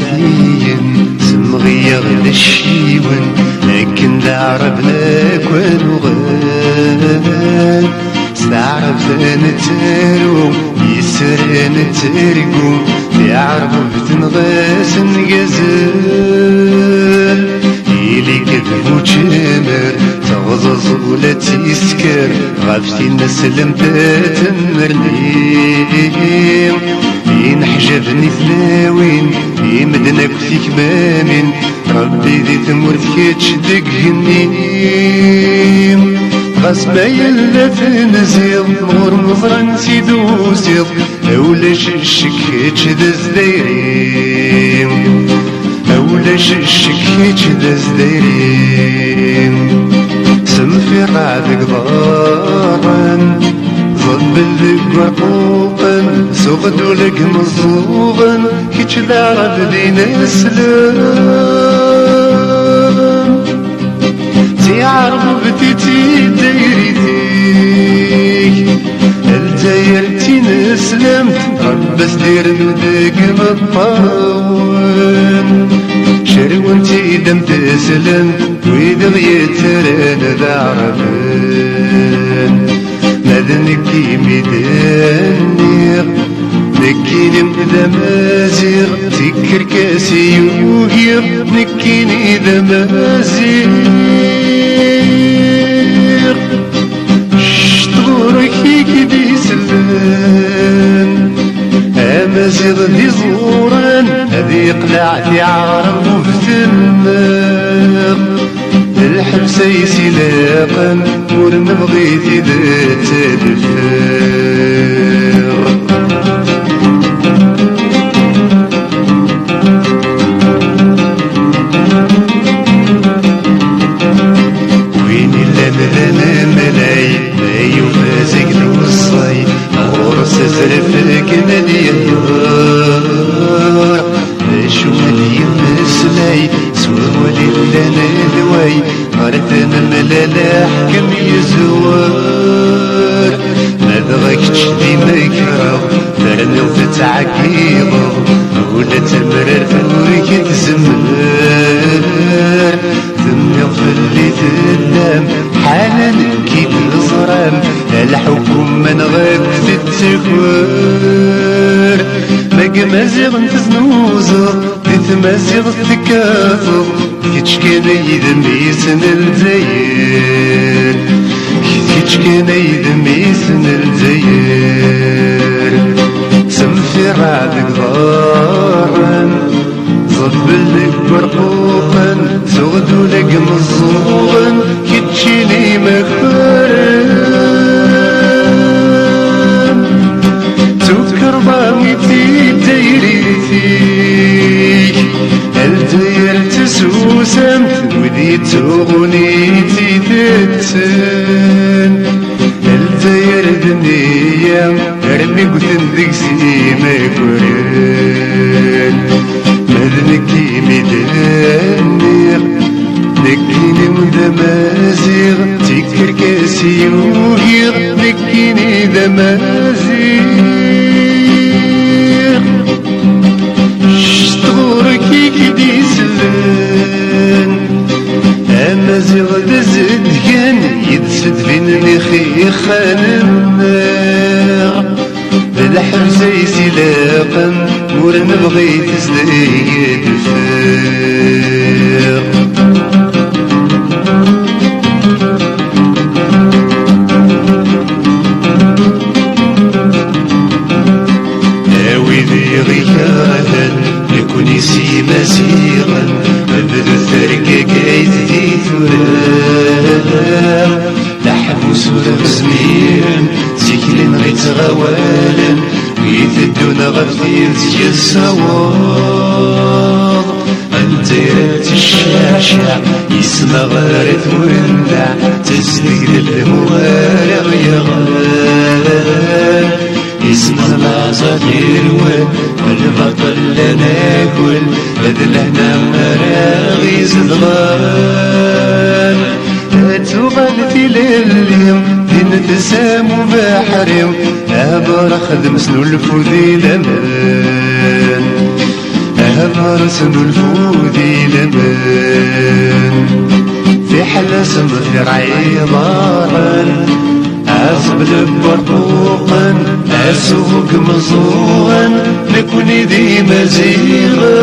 عديين سمغيغ للشيون لكن دعربنا كون وغان استعرف نتارو يسر نترقو يعرف بتنغاس نقزل إلي كذبو تشمر تغزز ولا تيسكر غافتي نسلم تتمرني ينحجبني ثلاوين يمدنك في كمامين ربي ذي ثمورت كيتش دقهني غصب يلا تنزيض غور مضرن سيدوزيض اولاش الشكيتش داز دايرين اولاش الشكيتش داز دايرين سمفي رعدك ضارن ضبل ذك ورقوقن سوغدو لك مصوغن كيتش دارب دين السلام تيعرفو بتيتي دايريتيك الدايرتي نسلمت ربس دير ندق مطاون شرونتي دم تسلمت وإذا غيتران ذعرفن ماذنكي ميدانير نكيني مدى مازيغ تكر كاسي يوهير نكيني ذا مازيغ شطورك يكدي سلان امازيغ ذي زوران هذي قلعتي عرب وفتماغ الحبسة يسلاقا ورنبغيتي ذات الفاغ وين إلا ملانا ملاي مايو مازق الوصاي غورس زرفك مليار شو هدي مسلاي سوى لنا الواي غردنا ملالا حكم يزوار ماذغاك تشدي مكرغ فرنا وتتعقيض ولا تمرر فورك تزمر تميض في اللي تدام حالا كيف الزرام الحكم من غير تتكوار ماك مازيغ نتزنوزر دي تمازيغ تكاثر كيتشكينا يدميسن الجزائر كيتشكينا يدميسن الجزائر سمفي رعدك ضارن ضبل لك برقوقن زغدو لك مزوغن كيتشيني مكفرن توكر ضاميتي دايريتيك الداير تسوسمت ودي تغنيتي تتسن الداير دنيا ربي قتن ذيك سيما كورين مذنكي ميدانير نكيني مدمازيغ تكر كاسي يوهيغ نكيني دمازيغ شطورك يكدي سلان امازيغ دزد كان يدسد بينني خيخان النار بالحبسة يسلاقا ورنا بغيت زدايد الفاق اويدي غيالا يكون يسي مسيرا مبدو الثرقة قايد دي ثرام لحبوس ولا مزميرا سيكلين غيت غوالا ويثدون غفتي زي الصواب الديرات الشاشة يسمى غارت ولع تسلق للموارغ يغال يسمى العصافير والبطل لناكل بذلنا مراغي زدغال تغلتي لليوم دين تسام بحريم أبرا خدم سنو الفوذي لمان لها رسم الفودي لمن في حل سمر عبارا أصبل بربوقا أسوق مصوغا نكوني ديما زيغا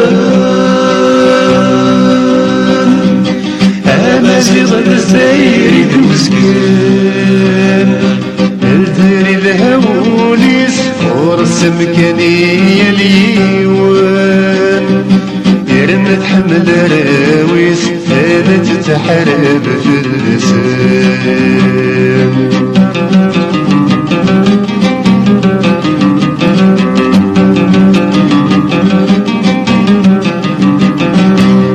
أمازيغ السيد مسكين الدري الهونيس ورسم كاني اليوان يرن تحمل راويس فانت تحارب في اللسان